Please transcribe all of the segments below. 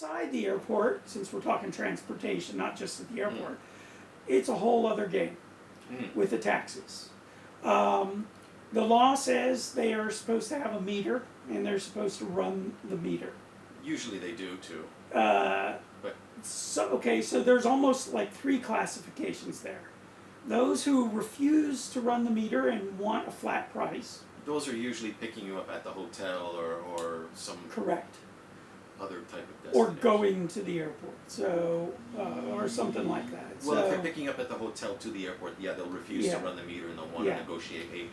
outside the airport, since we're talking transportation, not just at the airport, it's a whole other game with the taxis. The law says they are supposed to have a meter, and they're supposed to run the meter. Usually they do too. So there's almost like 3 classifications there. Those who refuse to run the meter and want a flat price. Those are usually picking you up at the hotel or some correct other type of destination. Or going to the airport, so or something like that. Well, if they're picking up at the hotel to the airport, they'll refuse to run the meter, and they'll want to negotiate a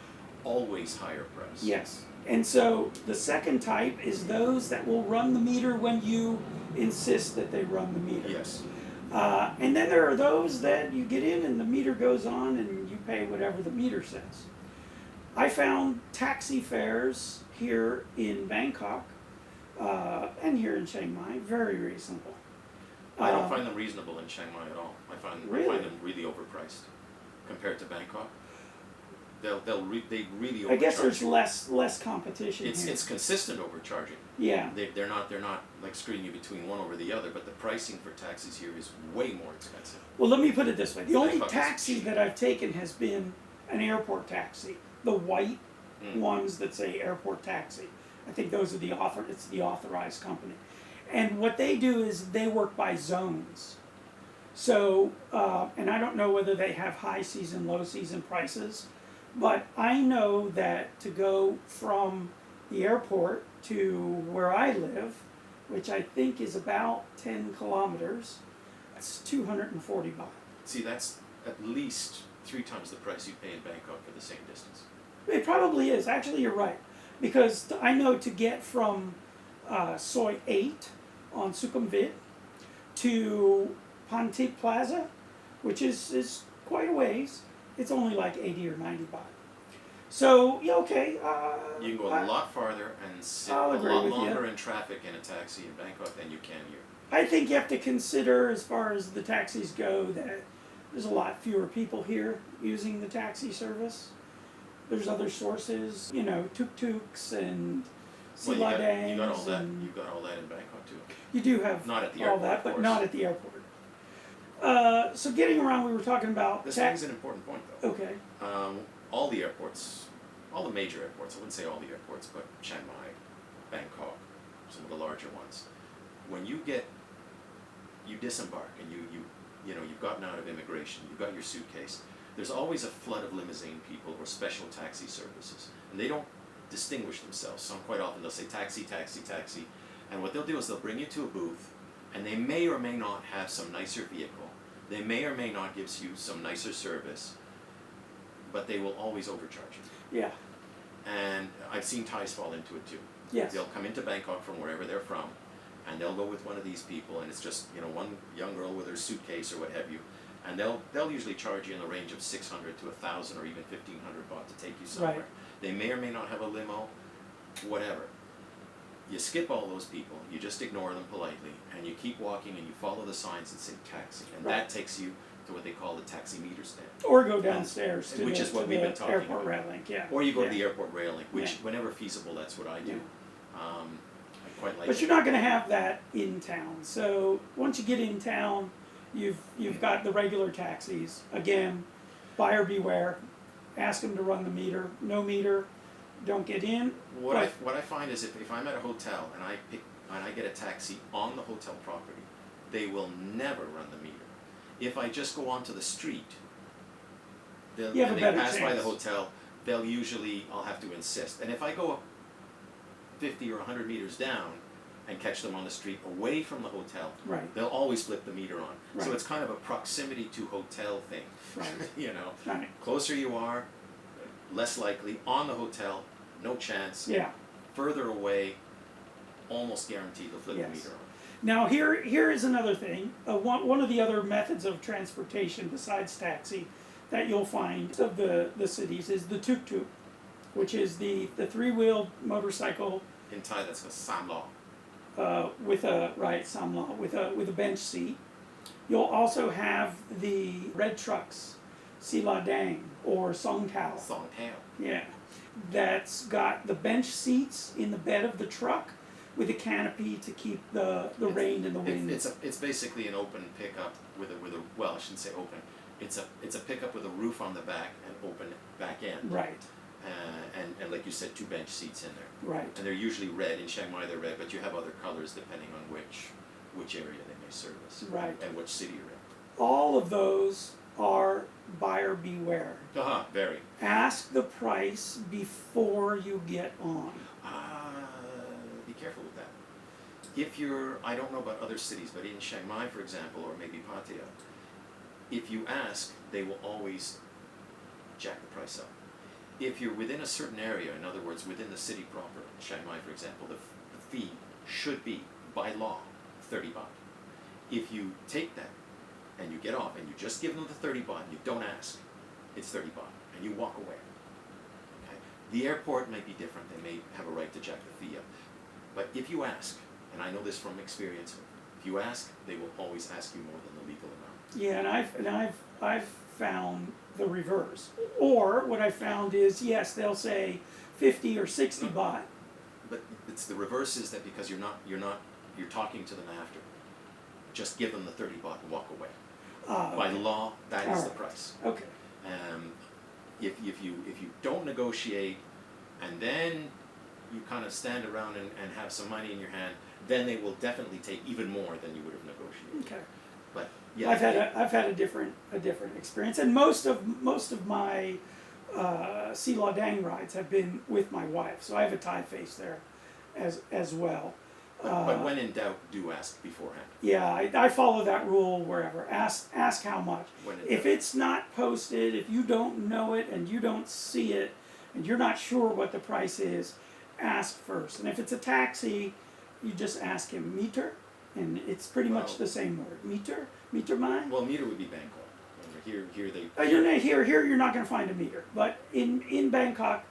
always higher price. Yes, and so the second type is those that will run the meter when you insist that they run the meter. Yes. And then there are those that you get in and the meter goes on and you pay whatever the meter says. I found taxi fares here in Bangkok and here in Chiang Mai very reasonable. I don't find them reasonable in Chiang Mai at all. I find them really overpriced compared to Bangkok. They really overcharge. I guess there's less competition. It's consistent overcharging. Yeah. They're not like screwing you between one over the other, but the pricing for taxis here is way more expensive. Well, let me put it this way: the only taxi that I've taken has been an airport taxi, the white ones that say airport taxi. I think those are it's the authorized company, and what they do is they work by zones. So, and I don't know whether they have high season, low season prices. But I know that to go from the airport to where I live, which I think is about 10 kilometers, that's 240 baht. See, that's at least 3 times the price you pay in Bangkok for the same distance. It probably is. Actually, you're right. Because I know to get from Soi 8 on Sukhumvit to Pantit Plaza, which is quite a ways, it's only like 80 or 90 baht. So, yeah, okay. You can go a lot farther and sit a lot longer in traffic in a taxi in Bangkok than you can here. I think you have to consider, as far as the taxis go, that there's a lot fewer people here using the taxi service. There's other sources, tuk-tuks and siladans. You got all that in Bangkok too. You do have not at the all airport, that, but not at the airport. So getting around, we were talking about... This is an important point, though. Okay. All the airports, all the major airports, I wouldn't say all the airports, but Chiang Mai, Bangkok, some of the larger ones, when you disembark and you've gotten out of immigration, you've got your suitcase, there's always a flood of limousine people or special taxi services, and they don't distinguish themselves. So quite often they'll say taxi, taxi, taxi, and what they'll do is they'll bring you to a booth, and they may or may not have some nicer vehicle, they may or may not give you some nicer service, but they will always overcharge you. Yeah. And I've seen Thais fall into it too. Yes. They'll come into Bangkok from wherever they're from, and they'll go with one of these people, and it's just one young girl with her suitcase or what have you, and they'll usually charge you in the range of 600 to 1,000 or even 1,500 baht to take you somewhere. Right. They may or may not have a limo, whatever. You skip all those people, you just ignore them politely, and you keep walking and you follow the signs that say taxi, and that takes you to what they call the taxi meter stand. Or go downstairs to which is what we've been talking airport about. rail link, yeah. Or you go to the airport rail link, which whenever feasible, that's what I do. I quite like But you're not going to have that in town. So once you get in town, you've got the regular taxis. Again, buyer beware. Ask them to run the meter. No meter, don't get in. What I find is if I'm at a hotel and I get a taxi on the hotel property, they will never run the meter. If I just go onto the street, and they pass by the hotel, I'll have to insist. And if I go 50 or 100 meters down and catch them on the street away from the hotel, they'll always flip the meter on. So it's kind of a proximity to hotel thing. Right. Closer you are, less likely. On the hotel, no chance. Yeah. Further away, almost guaranteed to flip the meter on. Now here is another thing. One of the other methods of transportation besides taxi that you'll find of the cities is the tuk-tuk, which is the 3-wheeled motorcycle. In Thai, that's called Samlor. With a bench seat. You'll also have the red trucks, Siladang or Songthaews. Yeah, that's got the bench seats in the bed of the truck, with a canopy to keep the rain and the wind. It's basically an open pickup with a well, I shouldn't say open. It's a pickup with a roof on the back and open back end. Right. And like you said, 2 bench seats in there. Right. And they're usually red. In Chiang Mai they're red, but you have other colors depending on which area they may service. Right. And which city you're in. All of those are buyer beware. Very. Ask the price before you get on. Be careful with that. If you're, I don't know about other cities, but in Chiang Mai, for example, or maybe Pattaya, if you ask, they will always jack the price up. If you're within a certain area, in other words, within the city proper, Chiang Mai, for example, the fee should be, by law, 30 baht. If you take that and you get off and you just give them the 30 baht, you don't ask, it's 30 baht, and you walk away. Okay? The airport may be different. They may have a right to jack the fee up. But if you ask, and I know this from experience, if you ask, they will always ask you more than the legal amount. Yeah, and I've found the reverse. Or what I found is, yes, they'll say 50 or 60 baht. But it's the reverse is that because you're talking to them after. Just give them the 30 baht and walk away. By law, that is the price. Okay. If you don't negotiate, and then you kind of stand around and have some money in your hand, then they will definitely take even more than you would have negotiated. Okay. But yeah, I've had a different experience, and most of my Sea Law Dang rides have been with my wife, so I have a Thai face there, as well. But when in doubt, do ask beforehand. Yeah, I follow that rule wherever. Ask how much. If it's not posted, if you don't know it and you don't see it, and you're not sure what the price is, ask first. And if it's a taxi, you just ask him meter, and it's pretty much the same word. Meter mine. Well, meter would be Bangkok. Here they. Here you're not going to find a meter, but in Bangkok,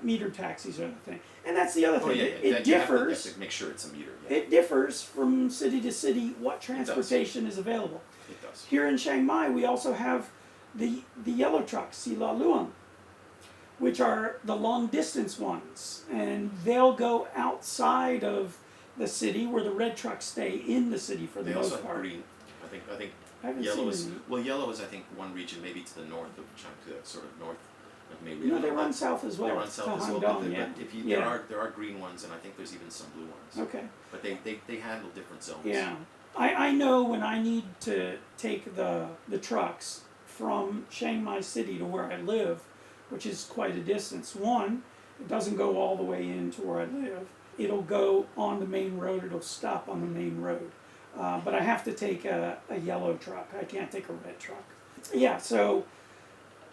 meter taxis are the thing, and that's the other thing. It differs. You have to make sure it's a meter. Yeah. It differs from city to city what transportation is available. It does. Here in Chiang Mai, we also have the yellow trucks, Si La Luang, which are the long distance ones, and they'll go outside of the city where the red trucks stay in the city for the most part. They also have green. I think yellow is I think one region maybe to the north of Chiang Mai, sort of north. Maybe no, they run south as well. They run south as well, but there are green ones, and I think there's even some blue ones. Okay. But they handle different zones. Yeah, I know when I need to take the trucks from Chiang Mai City to where I live, which is quite a distance. One, it doesn't go all the way into where I live. It'll go on the main road. It'll stop on the main road. But I have to take a yellow truck. I can't take a red truck. Yeah, so.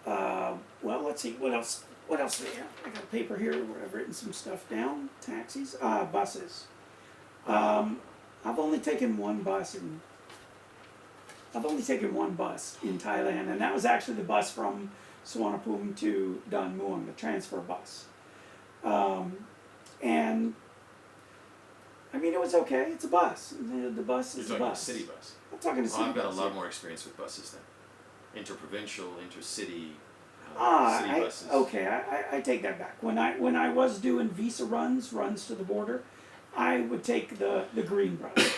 Well, let's see, what else do we have? I got a paper here where I've written some stuff down. Taxis, buses. I've only taken one bus in Thailand, and that was actually the bus from Suvarnabhumi to Don Mueang, the transfer bus. And I mean, it was okay. It's a bus. The bus is a bus. You're talking a city bus. I'm talking a city bus. I've got a lot more experience with buses then. Interprovincial, intercity, city buses. Okay, I take that back. When I was doing visa runs to the border, I would take the green bus,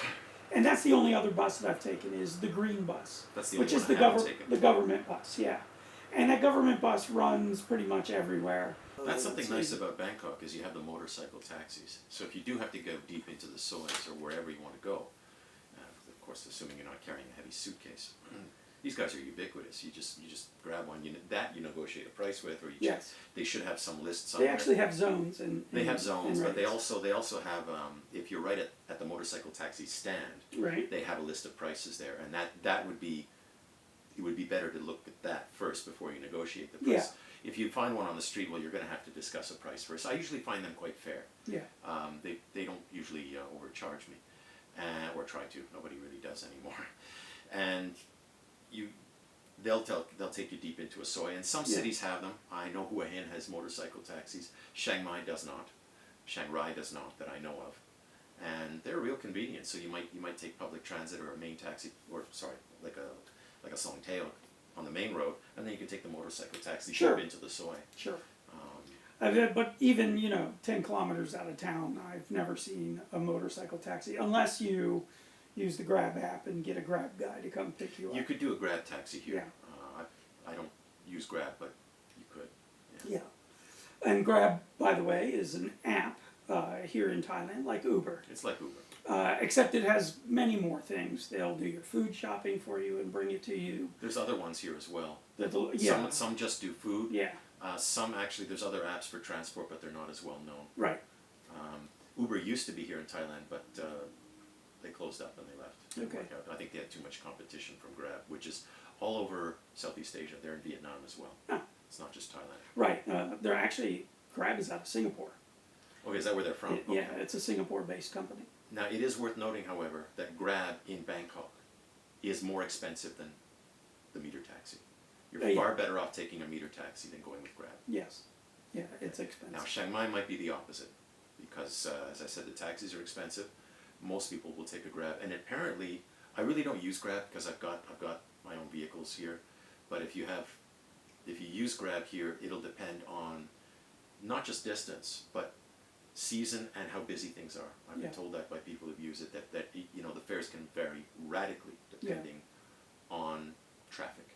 and that's the only other bus that I've taken is the green bus, which is the government bus. Yeah, and that government bus runs pretty much everywhere. That's something nice about Bangkok is you have the motorcycle taxis. So if you do have to go deep into the soils or wherever you want to go, of course, assuming you're not carrying a heavy suitcase. These guys are ubiquitous. You just grab one. You negotiate a price with, or they should have some list somewhere. They actually have zones, they have zones, but they also have if you're right at the motorcycle taxi stand, right, they have a list of prices there, and that would be it would be better to look at that first before you negotiate the price. Yeah. If you find one on the street, well, you're going to have to discuss a price first. I usually find them quite fair. Yeah. They don't usually overcharge me, or try to. Nobody really does anymore, and. They'll take you deep into a soy, and some cities have them. I know Hua Hin has motorcycle taxis. Chiang Mai does not. Chiang Rai does not, that I know of, and they're real convenient. So you might take public transit or a main taxi, or like a Songthaews on the main road, and then you can take the motorcycle taxi deep into the soy. Sure. But even 10 kilometers out of town, I've never seen a motorcycle taxi unless you use the Grab app and get a Grab guy to come pick you up. You could do a Grab taxi here. Yeah. I don't use Grab, but you could. Yeah. And Grab, by the way, is an app here in Thailand, like Uber. It's like Uber. Except it has many more things. They'll do your food shopping for you and bring it to you. There's other ones here as well. Yeah. Some just do food. Yeah. Some actually, there's other apps for transport, but they're not as well known. Right. Uber used to be here in Thailand, but they closed up and they left. Didn't Okay. work out. I think they had too much competition from Grab, which is all over Southeast Asia. They're in Vietnam as well. Huh. It's not just Thailand. Right. They're actually, Grab is out of Singapore. Okay, is that where they're from? Okay. Yeah, it's a Singapore-based company. Now, it is worth noting, however, that Grab in Bangkok is more expensive than the meter taxi. You're Yeah. far better off taking a meter taxi than going with Grab. Yes. Yeah, it's expensive. Now, Chiang Mai might be the opposite because, as I said, the taxis are expensive. Most people will take a Grab, and apparently, I really don't use Grab because I've got my own vehicles here. But if you use Grab here, it'll depend on not just distance, but season and how busy things are. I've been told that by people who've used it that the fares can vary radically depending on traffic.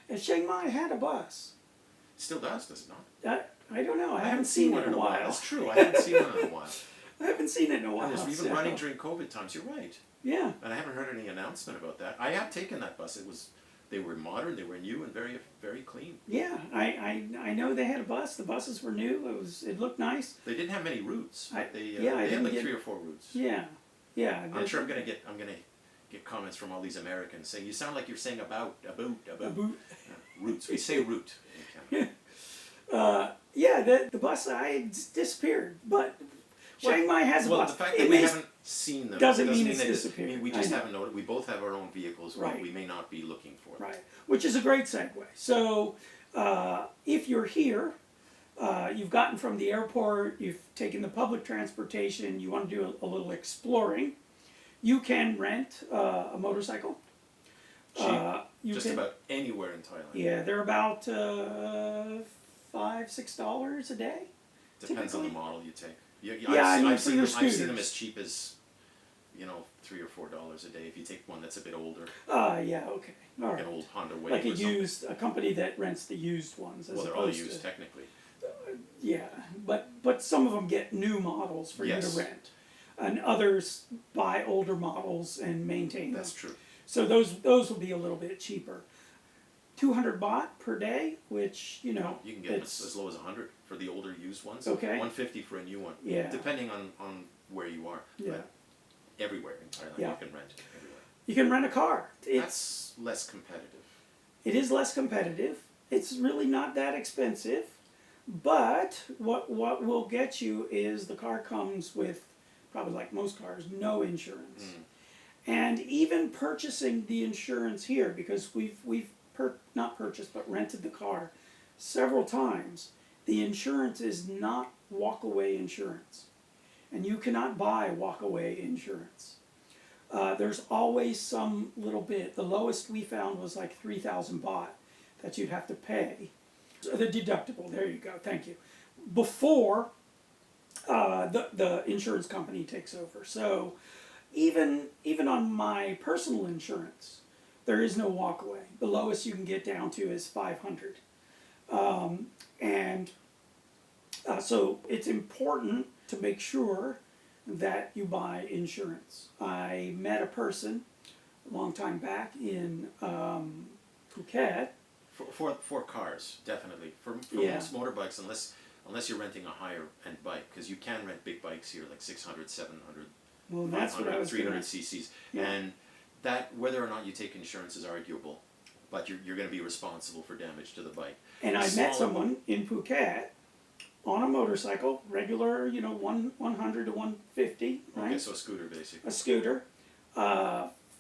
And Chiang Mai had a bus. Still does it not? I don't know. I haven't seen it in a while. That's true. I haven't seen one in a while. I haven't seen it in a while. And it's even running during COVID times. You're right. Yeah. And I haven't heard any announcement about that. I have taken that bus. They were modern, they were new, and very, very clean. Yeah, I know they had a bus. The buses were new. It looked nice. They didn't have many routes. But they I had didn't like get, 3 or 4 routes. Yeah. I'm sure I'm gonna get comments from all these Americans saying you sound like you're saying about. Routes. We say route in Canada. The bus disappeared, but Chiang Mai has a bus. The fact that we haven't seen them doesn't mean it's disappeared. I mean, we just haven't noticed. We both have our own vehicles. Right. We may not be looking for them. Right, which is a great segue. So, if you're here, you've gotten from the airport, you've taken the public transportation, you want to do a little exploring, you can rent a motorcycle. Cheap. About anywhere in Thailand. Yeah, they're about $5-6 a day. Depends on the model you take. I've seen scooters. them as cheap as $3 or $4 a day if you take one that's a bit older. Yeah, okay, all right. An old Honda Wave. Like a company that rents the used ones. Well, they're all used technically. Yeah, but some of them get new models for you to rent, and others buy older models and maintain them. That's true. So those will be a little bit cheaper. 200 baht per day, which you can get as low as 100 for the older used ones. Okay. 150 for a new one. Yeah. Depending on where you are. Yeah. But everywhere in Thailand you can rent everywhere. You can rent a car. That's less competitive. It is less competitive. It's really not that expensive, but what will get you is the car comes with, probably like most cars, no insurance. And even purchasing the insurance here, because we've not purchased but rented the car several times, the insurance is not walk-away insurance. And you cannot buy walk-away insurance. There's always some little bit. The lowest we found was like 3,000 baht that you'd have to pay. So the deductible, there you go, thank you. Before the insurance company takes over. So even on my personal insurance, there is no walkaway. The lowest you can get down to is 500. So it's important to make sure that you buy insurance. I met a person a long time back in Phuket. For cars, definitely. For most motorbikes, unless you're renting a higher end bike, because you can rent big bikes here, like 600, 700, well, that's 500, what I was 300 cc's. Yeah. And that, whether or not you take insurance is arguable, but you're going to be responsible for damage to the bike. And I met someone in Phuket on a motorcycle, regular, 100 to 150, right? Okay, so a scooter, basically. A scooter.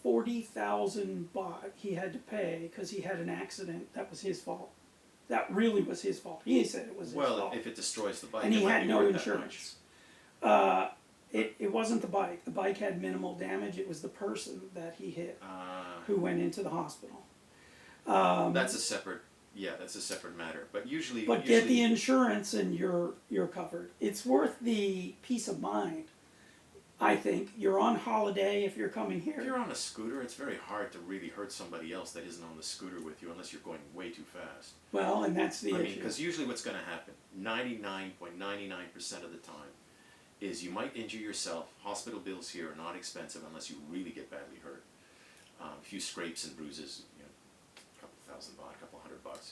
40,000 baht he had to pay because he had an accident. That was his fault. That really was his fault. He said it was his fault. Well, if it destroys the bike, and he had no insurance. It wasn't the bike. The bike had minimal damage. It was the person that he hit who went into the hospital. That's a separate Yeah, that's a separate matter. But usually, But get the insurance and you're covered. It's worth the peace of mind. I think you're on holiday if you're coming here. If you're on a scooter, it's very hard to really hurt somebody else that isn't on the scooter with you unless you're going way too fast. Well, and that's the issue. I mean, because usually what's going to happen, 99.99% of the time, is you might injure yourself. Hospital bills here are not expensive unless you really get badly hurt. A few scrapes and bruises, you know, a couple $1,000, a couple $100,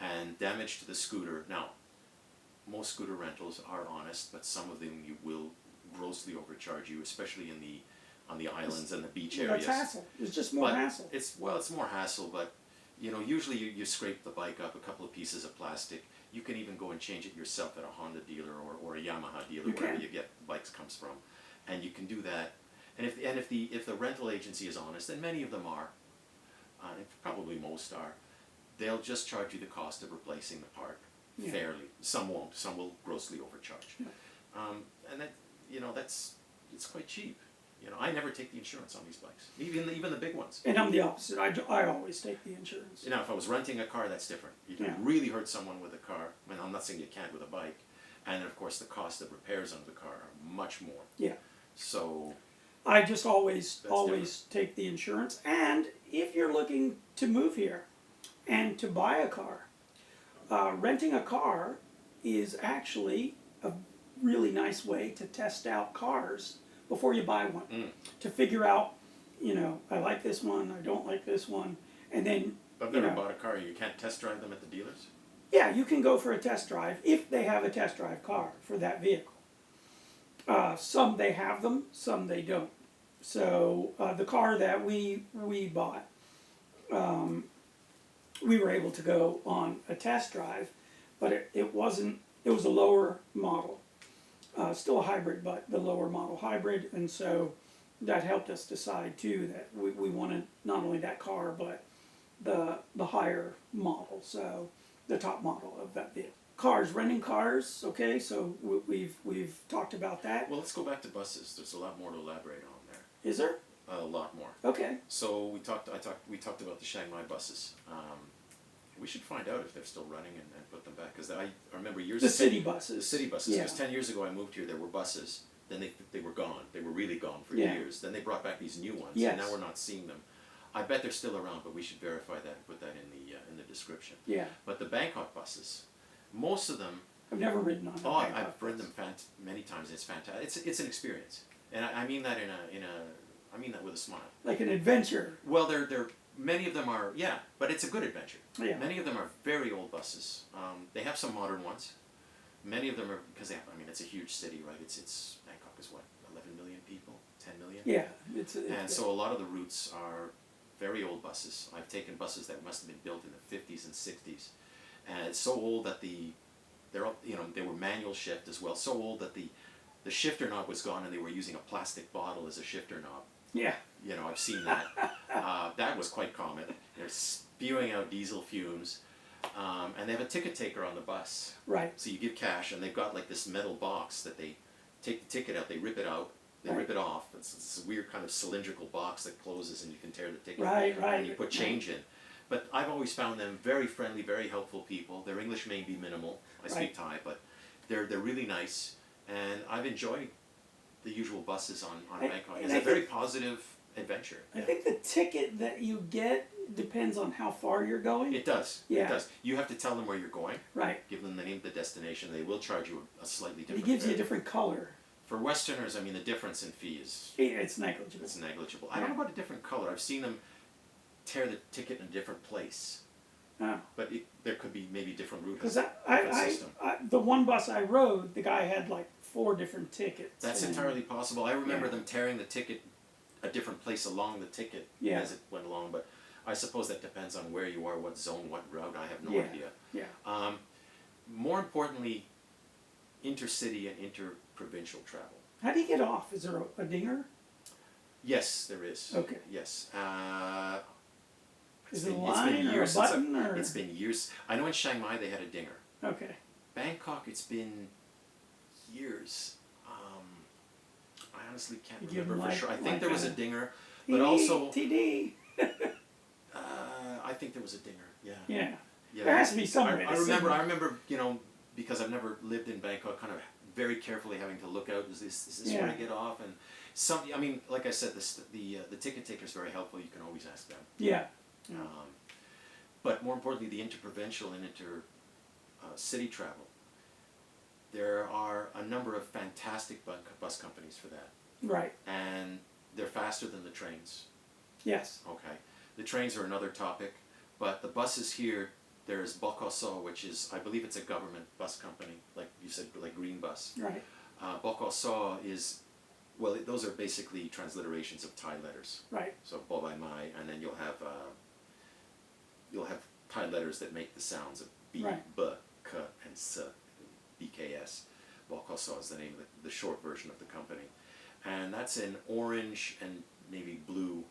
and damage to the scooter. Now, most scooter rentals are honest, but some of them you will grossly overcharge you, especially on the islands and the beach areas. That's hassle. It's just more hassle. It's more hassle, but you know, usually you scrape the bike up, a couple of pieces of plastic. You can even go and change it yourself at a Honda dealer or a Yamaha dealer, wherever you get bikes comes from, and you can do that. And if the rental agency is honest, and many of them are, and probably most are, they'll just charge you the cost of replacing the part fairly. Some won't. Some will grossly overcharge. And that, you know, it's quite cheap. You know, I never take the insurance on these bikes, even the big ones. And I'm the opposite. I always take the insurance. You know, if I was renting a car, that's different. You can really hurt someone with a car. I mean, I'm not saying you can't with a bike. And of course, the cost of repairs on the car are much more. Yeah. So I just always different. take the insurance. And if you're looking to move here and to buy a car, renting a car is actually a really nice way to test out cars before you buy one, to figure out, you know, I like this one, I don't like this one, and then, I've never bought a car. You can't test drive them at the dealers? Yeah, you can go for a test drive if they have a test drive car for that vehicle. Some they have them, some they don't. So the car that we bought, we were able to go on a test drive, but it wasn't, it was a lower model. Still a hybrid, but the lower model hybrid, and so that helped us decide too that we wanted not only that car but the higher model, so the top model of that vehicle. Cars, renting cars, okay, so we've talked about that. Well, let's go back to buses. There's a lot more to elaborate on there. Is there? A lot more. Okay. So we talked about the Chiang Mai buses. We should find out if they're still running and put them back, because I remember years ago. The city buses. The city buses. Yeah. Because 10 years ago I moved here, there were buses. Then they were gone. They were really gone for Yeah. years. Then they brought back these new ones, Yes. and now we're not seeing them. I bet they're still around, but we should verify that and put that in the description. Yeah. But the Bangkok buses, most of them. I've never ridden on a Oh, Bangkok I've ridden bus. them many times. It's fantastic. It's an experience, and I mean that I mean that with a smile. Like an adventure. Well, they're many of them are, but it's a good adventure. Yeah. Many of them are very old buses. They have some modern ones. Many of them are, because they have, I mean, it's a huge city, right? It's Bangkok is what, 11 million people, 10 million. Yeah, And so a lot of the routes are very old buses. I've taken buses that must have been built in the 50s and 60s, and it's so old that they were manual shift as well. So old that the shifter knob was gone, and they were using a plastic bottle as a shifter knob. Yeah. You know, I've seen that. That was quite common. They're spewing out diesel fumes, and they have a ticket taker on the bus. Right. So you give cash, and they've got like this metal box that they take the ticket out, they rip it out, they rip it off. It's a weird kind of cylindrical box that closes, and you can tear the ticket. Right. And you put change in. But I've always found them very friendly, very helpful people. Their English may be minimal. I speak Thai, but they're really nice, and I've enjoyed the usual buses on Bangkok. It's a very positive adventure. I think the ticket that you get depends on how far you're going. It does. Yeah. It does. You have to tell them where you're going. Right. Give them the name of the destination. They will charge you a slightly different It gives you fare. a different color. For Westerners, I mean, the difference in fee is It's negligible. it's negligible. I don't know about a different color. I've seen them tear the ticket in a different place. Oh. But there could be maybe different route. Because system. the one bus I rode, the guy had like 4 different tickets. That's entirely possible. I remember them tearing the ticket a different place along the ticket as it went along, but I suppose that depends on where you are, what zone, what route. I have no idea. Yeah. More importantly, intercity and interprovincial travel. How do you get off? Is there a dinger? Yes, there is. Okay. Yes. Is it a line or a button? It's been years. I know in Chiang Mai they had a dinger. Okay. Bangkok, it's been years. I honestly can't You remember for sure. I think like there was a a dinger, but also TD. I think there was a dinger. Yeah. Yeah. Yeah. There has to be some way. I remember, you know, because I've never lived in Bangkok, kind of very carefully having to look out. Is this where to get off? And I mean, like I said, the ticket taker is very helpful. You can always ask them. Yeah. But more importantly, the interprovincial and city travel. There are a number of fantastic bus companies for that. Right. And they're faster than the trains. Yes. Okay. The trains are another topic, but the buses here, there's Bokoso, which is, I believe it's a government bus company, like you said, like Green Bus. Right. Bokoso is, well, those are basically transliterations of Thai letters. Right. So Bobai Mai, and then you'll have Thai letters that make the sounds of B, right. B, K, and S, BKS. Bokoso is the name of the short version of the company. And that's an orange and maybe blue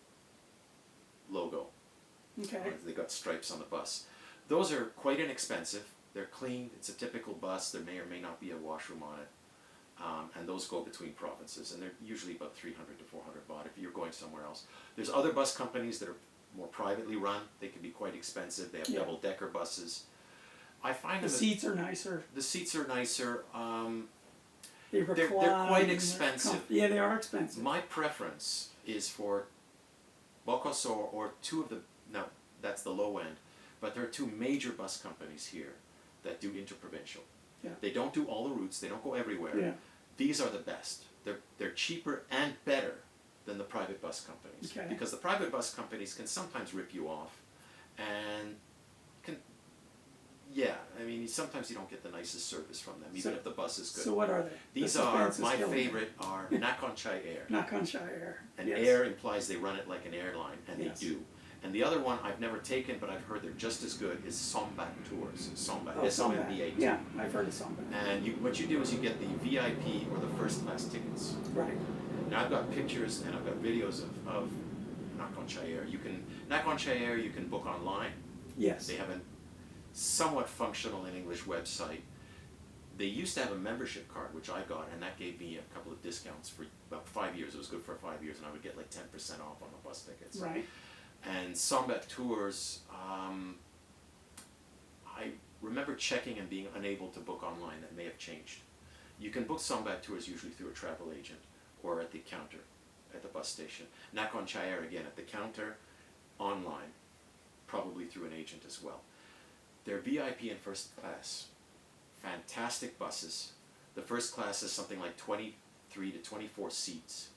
logo. Okay. They got stripes on the bus. Those are quite inexpensive. They're clean. It's a typical bus. There may or may not be a washroom on it. And those go between provinces. And they're usually about 300 to 400 baht if you're going somewhere else. There's other bus companies that are more privately run. They can be quite expensive. They have double-decker buses. I find the seats are nicer. The seats are nicer. They're quite expensive. Yeah, they are expensive. My preference is for Bokoso or two of the, now that's the low end, but there are two major bus companies here that do interprovincial. Yeah. They don't do all the routes, they don't go everywhere. Yeah. These are the best. They're cheaper and better than the private bus companies. Okay. Because the private bus companies can sometimes rip you off and I mean, sometimes you don't get the nicest service from them, even if the bus is good. So what are they? These are, my favorite are Nakhon Chai Air. Nakhon Chai Air. And air implies they run it like an airline, and they do. And the other one I've never taken, but I've heard they're just as good, is Sombat Tours. Sombat, S-O-M-B-A. Yeah, I've heard of Sombat. And what you do is you get the VIP or the first class tickets. Right. Now I've got pictures and I've got videos of Nakhon Chai Air. Nakhon Chai Air you can book online. Yes. They have a somewhat functional in English website. They used to have a membership card, which I got, and that gave me a couple of discounts for about 5 years. It was good for 5 years, and I would get like 10% off on the bus tickets. Right. And Sombat Tours, I remember checking and being unable to book online. That may have changed. You can book Sombat Tours usually through a travel agent or at the counter at the bus station. Nakhon Chai Air, again, at the counter, online, probably through an agent as well. They're VIP and first class. Fantastic buses. The first class is something like 23 to 24 seats.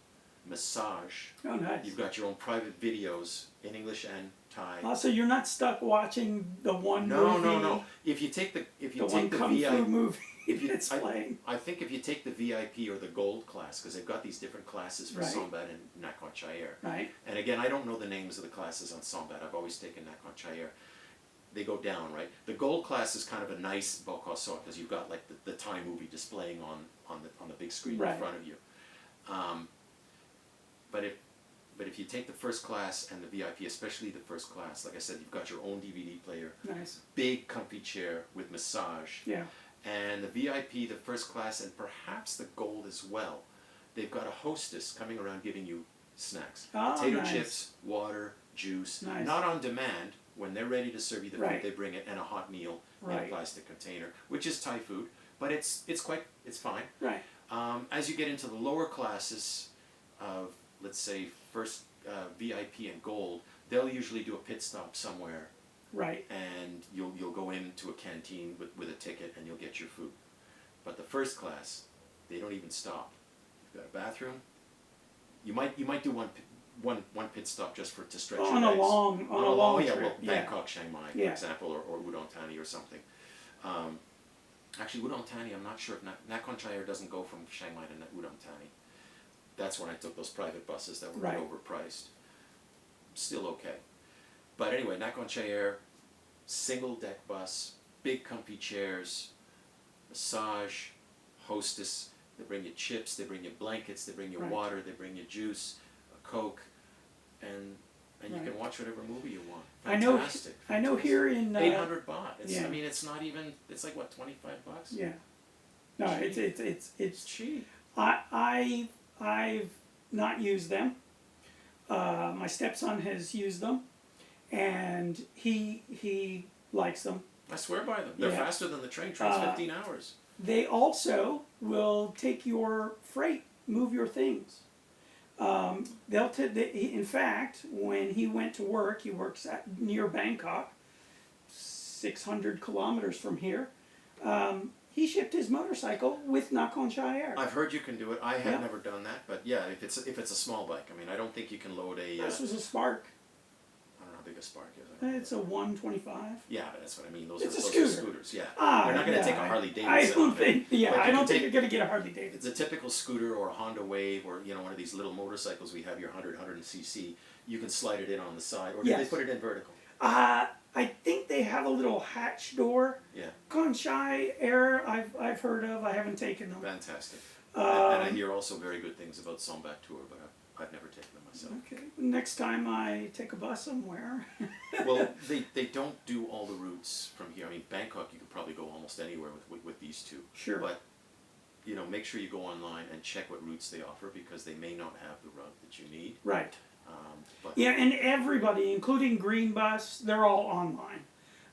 Massage. Oh, nice. You've got your own private videos in English and Thai. So you're not stuck watching the one movie? No. If you take the Kung Fu movie it's playing. I think if you take the VIP or the gold class, because they've got these different classes for Sombat and Nakhon Chai Air. Right. And again, I don't know the names of the classes on Sombat. I've always taken Nakhon Chai Air. They go down, right? The gold class is kind of a nice Bokoso because you've got like the Thai movie displaying on the big screen in front of you. But if you take the first class and the VIP, especially the first class, like I said, you've got your own DVD player. Nice. Big comfy chair with massage. Yeah. And the VIP, the first class, and perhaps the gold as well. They've got a hostess coming around giving you snacks. Potato chips, water, juice. Nice. Not on demand. When they're ready to serve you the food, they bring it, and a hot meal in a plastic container, which is Thai food, but it's fine. Right. As you get into the lower classes of, let's say, first VIP and gold, they'll usually do a pit stop somewhere. Right. And you'll go into a canteen with a ticket, and you'll get your food. But the first class, they don't even stop. You've got a bathroom. You might do one pit stop just to stretch your legs. On a long trip. Bangkok, Chiang Mai, for example, or Udon Thani or something. Actually, Udon Thani, I'm not sure if Nakhon Chai Air doesn't go from Chiang Mai to Udon Thani. That's when I took those private buses that were overpriced. Still okay. But anyway, Nakhon Chai Air, single deck bus, big comfy chairs, massage, hostess. They bring you chips, they bring you blankets, they bring you water, they bring you juice, a Coke, and you can watch whatever movie you want. Fantastic. I know here in 800 baht. I mean, it's not even. It's like what, 25 bucks? Yeah. No, it's cheap. I've not used them. My stepson has used them, and he likes them. I swear by them. They're Yeah. faster than the train. Train's 15 hours. They also will take your freight, move your things. In fact, when he went to work, he works near Bangkok, 600 kilometers from here. He shipped his motorcycle with Nakhon Chai Air. I've heard you can do it. I have Yeah. never done that, but yeah, if it's a small bike, I mean, I don't think you can load a. This was a Spark. I don't know how big a Spark is. I don't know. It's a 125. Yeah, but that's what I mean. Those It's a are scooter. scooters. Yeah, Ah, they're not going to yeah, take a Harley Davidson. I don't on it. think. Yeah, But I you don't can think take- you're gonna get a Harley It's Davidson. a typical scooter or a Honda Wave or one of these little motorcycles we have, your 100cc. You can slide it in on the side, or did they Yes. put it in vertical? I think they have a little hatch door. Yeah, Conchai Air, I've heard of. I haven't taken them. fantastic. And I Um, hear also very good things about Sombac Tour, but I've never taken them myself. Okay. Next time I take a bus somewhere. Well, they don't do all the routes from here. I mean, Bangkok, you could probably go almost anywhere with these two. Sure. But, make sure you go online and check what routes they offer because they may not have the route that you need. Right. But Yeah, and everybody, including Green Bus, they're all online.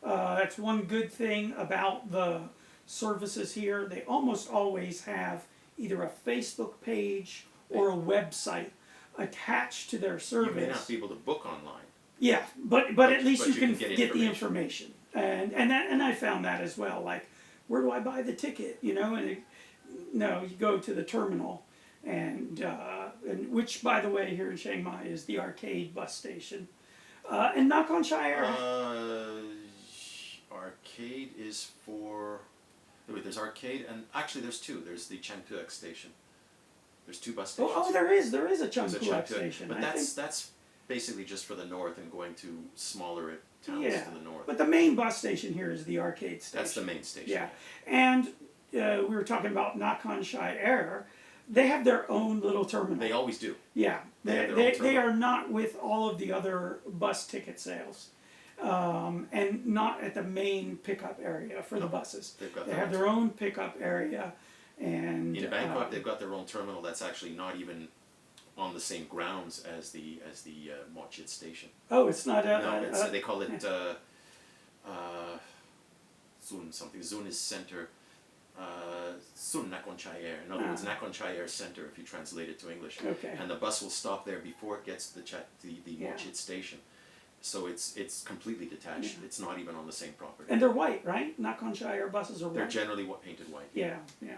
That's one good thing about the services here. They almost always have either a Facebook page or a website attached to their you service. may not be able to book online. Yeah, but at least but you you can can get get the information, and I found that as well. Like, where do I buy the ticket? No, you go to the terminal, and which, by the way, here in Chiang Mai is the Arcade bus station, and Nakhon Chai Air. Arcade is for. Wait, there's Arcade, and actually there's two. There's the Tuk-tuks station. There's two bus stations. Oh, there is a There's a Chungkuak Tuk-tuk, station. but I that's think. that's basically just for the north and going to smaller towns Yeah, to the north. but the main bus station here is the Arcade station. That's the main station. Yeah, and we were talking about Nakhon Chai Air. They have their own little terminal. They always do. Yeah, They have their own they terminal. are not with all of the other bus ticket sales, and not at the main pickup area for the buses. They've got They their have own their own pickup area, and In Bangkok, they've got their own terminal that's actually not even on the same grounds as the Mochit station. oh, it's not No, they call it Zun something. Zun is center. Sun Nakhon Chai Air. In other words, Nakhon Chai Air Center, if you translate it to English. Okay. And the bus will stop there before it gets to the Yeah. Mochit station. So it's completely detached. It's not even on the same property. and they're white, right? Nakhon Chai Air buses are white. They're generally painted white. Yeah, yeah.